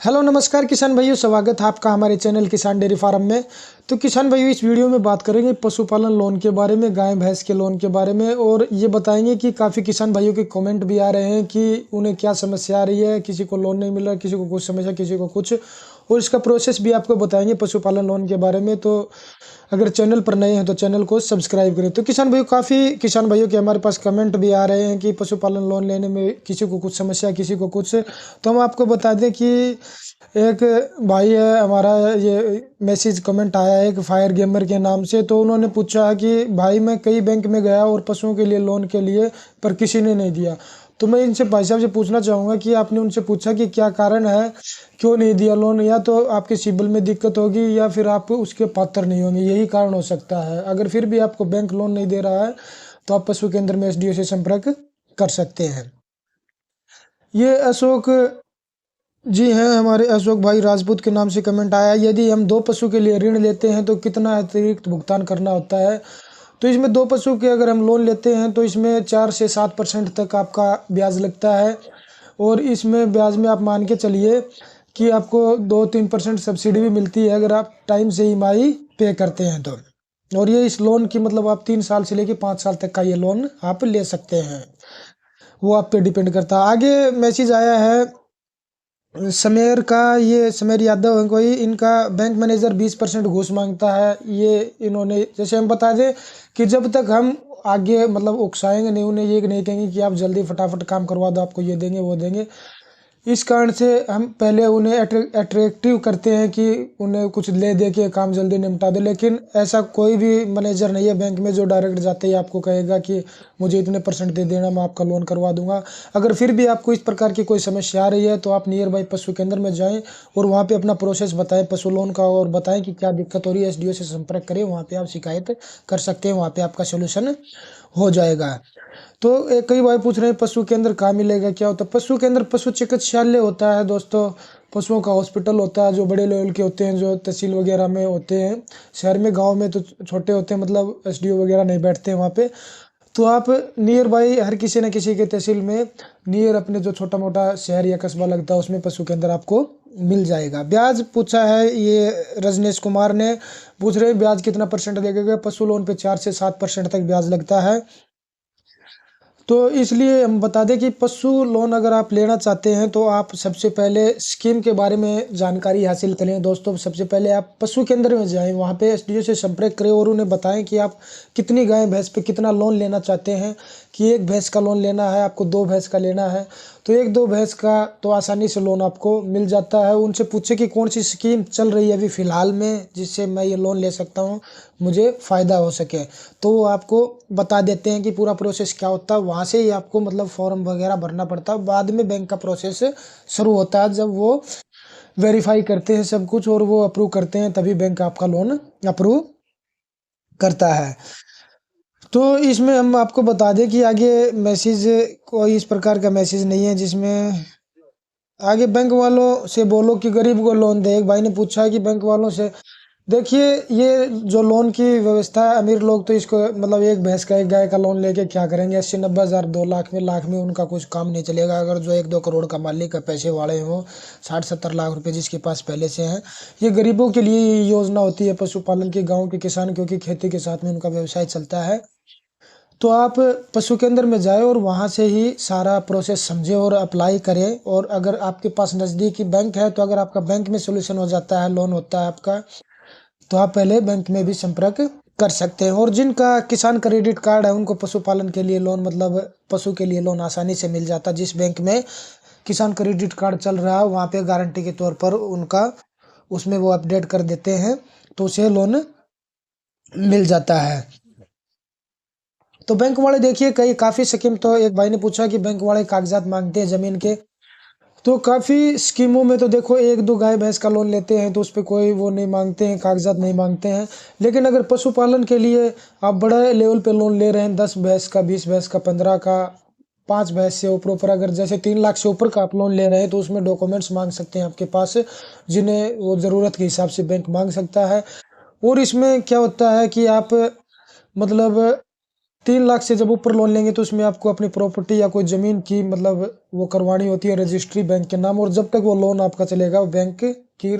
Hello नमस्कार किसान भाइयों, स्वागत है आपका हमारे चैनल किसान डेयरी फार्म में। तो किसान भाइयों, इस वीडियो में बात करेंगे पशुपालन लोन के बारे में, गाय भैंस के लोन के बारे में। और ये बताएंगे कि काफ़ी किसान भाइयों के कमेंट भी आ रहे हैं कि उन्हें क्या समस्या आ रही है, किसी को लोन नहीं मिल रहा, किसी को कुछ समस्या, किसी को कुछ। और इसका प्रोसेस भी आपको बताएंगे पशुपालन लोन के बारे में। तो अगर चैनल पर नए हैं तो चैनल को सब्सक्राइब करें। तो किसान भाइयों, काफ़ी किसान भाइयों के हमारे पास कमेंट भी आ रहे हैं कि पशुपालन लोन लेने में किसी को कुछ समस्या, किसी को कुछ। तो हम आपको बता दें कि एक भाई है हमारा, ये मैसेज कमेंट आया है एक फायर गेमर के नाम से। तो उन्होंने पूछा कि भाई मैं कई बैंक में गया और पशुओं के लिए लोन के लिए, पर किसी ने नहीं दिया। तो मैं इनसे भाई साहब से पूछना चाहूँगा कि आपने उनसे पूछा कि क्या कारण है, क्यों नहीं दिया लोन? या तो आपके सिबिल में दिक्कत होगी या फिर आप उसके पात्र नहीं होंगे, यही कारण हो सकता है। अगर फिर भी आपको बैंक लोन नहीं दे रहा है तो आप पशु केंद्र में एसडीओ से संपर्क कर सकते हैं। ये अशोक जी हैं, हमारे अशोक भाई राजपूत के नाम से कमेंट आया, यदि हम 2 पशु के लिए ऋण लेते हैं तो कितना अतिरिक्त भुगतान करना होता है? तो इसमें 2 पशु के अगर हम लोन लेते हैं तो इसमें 4 से 7% तक आपका ब्याज लगता है। और इसमें ब्याज में आप मान के चलिए कि आपको 2-3% सब्सिडी भी मिलती है अगर आप टाइम से ईएमआई पे करते हैं तो। और ये इस लोन की मतलब आप 3 साल से लेके 5 साल तक का ये लोन आप ले सकते हैं, वो आप पे डिपेंड करता है। आगे मैसेज आया है समेर का, ये समेर यादव है कोई, इनका बैंक मैनेजर 20% घूस मांगता है। ये इन्होंने, जैसे हम बता दें कि जब तक हम आगे मतलब उकसाएंगे नहीं उन्हें, ये नहीं कहेंगे कि आप जल्दी फटाफट काम करवा दो, आपको ये देंगे वो देंगे। इस कारण से हम पहले उन्हें अट्रैक्टिव करते हैं कि उन्हें कुछ ले दे के काम जल्दी निपटा दे। लेकिन ऐसा कोई भी मैनेजर नहीं है बैंक में जो डायरेक्ट जाते ही आपको कहेगा कि मुझे इतने % दे देना, मैं आपका लोन करवा दूंगा। अगर फिर भी आपको इस प्रकार की कोई समस्या आ रही है तो आप नियर बाई पशु केंद्र में जाएं और वहाँ पे अपना प्रोसेस बताएं पशु लोन का, और बताएं कि क्या दिक्कत हो रही है। एसडीओ से संपर्क करें, वहाँ पे आप शिकायत कर सकते हैं, वहाँ पे आपका सोल्यूशन हो जाएगा। तो कई भाई पूछ रहे हैं पशु केंद्र कहाँ मिलेगा, क्या होता है पशु केंद्र? पशु चिकित्सालय होता है दोस्तों, पशुओं का हॉस्पिटल होता है जो बड़े लेवल के होते हैं, जो तहसील वगैरह में होते हैं। शहर में, गांव में तो छोटे होते हैं, मतलब एसडीओ वगैरह नहीं बैठते हैं वहाँ पे। तो आप नियर बाई हर किसी न किसी के तहसील में, नियर अपने जो छोटा मोटा शहर या कस्बा लगता है उसमें पशु केंद्र आपको मिल जाएगा। ब्याज पूछा है ये रजनीश कुमार ने, पूछ रहे हैं ब्याज कितना % लगेगा? पशु लोन पे 4 से 7% तक ब्याज लगता है। तो इसलिए हम बता दें कि पशु लोन अगर आप लेना चाहते हैं तो आप सबसे पहले स्कीम के बारे में जानकारी हासिल करें दोस्तों। सबसे पहले आप पशु केंद्र में जाएं, वहाँ पे एसडीओ से संपर्क करें और उन्हें बताएं कि आप कितनी गाय भैंस पे कितना लोन लेना चाहते हैं। कि 1 भैंस का लोन लेना है, आपको 2 भैंस का लेना है, तो 1-2 भैंस का तो आसानी से लोन आपको मिल जाता है। उनसे पूछे कि कौन सी स्कीम चल रही है अभी फ़िलहाल में जिससे मैं ये लोन ले सकता हूँ, मुझे फ़ायदा हो सके। तो वो आपको बता देते हैं कि पूरा प्रोसेस क्या होता है। वहाँ से ही आपको मतलब फॉर्म वगैरह भरना पड़ता है, बाद में बैंक का प्रोसेस शुरू होता है। जब वो वेरीफाई करते हैं सब कुछ और वो अप्रूव करते हैं, तभी बैंक आपका लोन अप्रूव करता है। तो इसमें हम आपको बता दें कि आगे मैसेज, कोई इस प्रकार का मैसेज नहीं है जिसमें आगे बैंक वालों से बोलो कि गरीब को लोन दे। एक भाई ने पूछा है कि बैंक वालों से, देखिए ये जो लोन की व्यवस्था है, अमीर लोग तो इसको मतलब 1 भैंस का 1 गाय का लोन लेके क्या करेंगे? 80-90 हज़ार, 2 लाख में, लाख में उनका कुछ काम नहीं चलेगा। अगर जो 1-2 करोड़ का मालिक है, पैसे वाले हैं, वो 60-70 लाख रुपए जिसके पास पहले से हैं, ये गरीबों के लिए ये योजना होती है पशुपालन की। गाँव के किसान, क्योंकि खेती के साथ में उनका व्यवसाय चलता है। तो आप पशु केंद्र में जाए और वहाँ से ही सारा प्रोसेस समझे और अप्लाई करें। और अगर आपके पास नज़दीकी बैंक है तो अगर आपका बैंक में सोल्यूशन हो जाता है, लोन होता है आपका, तो आप पहले बैंक में भी संपर्क कर सकते हैं। और जिनका किसान क्रेडिट कार्ड है उनको पशुपालन के लिए लोन, मतलब पशु के लिए लोन आसानी से मिल जाता है। जिस बैंक में किसान क्रेडिट कार्ड चल रहा है वहाँ पे गारंटी के तौर पर उनका, उसमें वो अपडेट कर देते हैं तो उसे लोन मिल जाता है। तो बैंक वाले देखिए कई काफ़ी स्कीम, तो एक भाई ने पूछा कि बैंक वाले कागजात मांगते हैं ज़मीन के। तो काफ़ी स्कीमों में तो देखो 1-2 गाय भैंस का लोन लेते हैं तो उस पे कोई वो नहीं मांगते हैं, कागजात नहीं मांगते हैं। लेकिन अगर पशुपालन के लिए आप बड़े लेवल पे लोन ले रहे हैं, 10 भैंस का, 20 भैंस का, 15 का, 5 भैंस से ऊपर, अगर जैसे 3 लाख से ऊपर का आप लोन ले रहे हैं तो उसमें डॉक्यूमेंट्स मांग सकते हैं आपके पास, जिन्हें वो ज़रूरत के हिसाब से बैंक मांग सकता है। और इसमें क्या होता है कि आप मतलब 3 लाख से जब ऊपर लोन लेंगे तो उसमें आपको अपनी प्रॉपर्टी या कोई ज़मीन की मतलब वो करवानी होती है रजिस्ट्री बैंक के नाम, और जब तक वो लोन आपका चलेगा वो बैंक की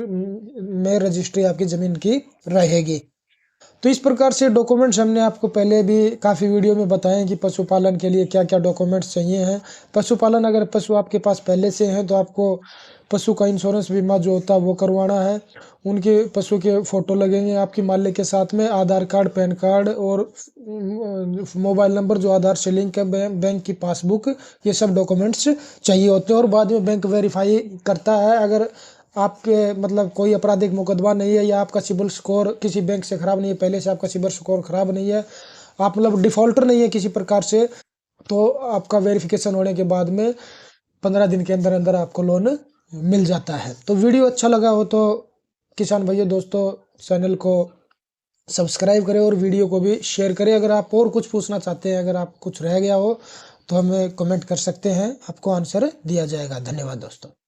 में रजिस्ट्री आपकी ज़मीन की रहेगी। तो इस प्रकार से डॉक्यूमेंट्स हमने आपको पहले भी काफ़ी वीडियो में बताए हैं कि पशुपालन के लिए क्या क्या डॉक्यूमेंट्स चाहिए हैं। पशुपालन अगर पशु आपके पास पहले से हैं तो आपको पशु का इंश्योरेंस बीमा जो होता है वो करवाना है। उनके पशु के फ़ोटो लगेंगे आपकी मालिक के साथ में, आधार कार्ड, पैन कार्ड और मोबाइल नंबर जो आधार से लिंक है, बैंक की पासबुक, ये सब डॉक्यूमेंट्स चाहिए होते हैं। और बाद में बैंक वेरीफाई करता है अगर आपके मतलब कोई आपराधिक मुकदमा नहीं है या आपका सिबिल स्कोर किसी बैंक से ख़राब नहीं है, पहले से आपका सिबिल स्कोर ख़राब नहीं है, आप मतलब डिफ़ॉल्टर नहीं है किसी प्रकार से, तो आपका वेरिफिकेशन होने के बाद में 15 दिन के अंदर अंदर आपको लोन मिल जाता है। तो वीडियो अच्छा लगा हो तो किसान भाइयों दोस्तों चैनल को सब्सक्राइब करें और वीडियो को भी शेयर करें। अगर आप और कुछ पूछना चाहते हैं, अगर आप कुछ रह गया हो तो हमें कमेंट कर सकते हैं, आपको आंसर दिया जाएगा। धन्यवाद दोस्तों।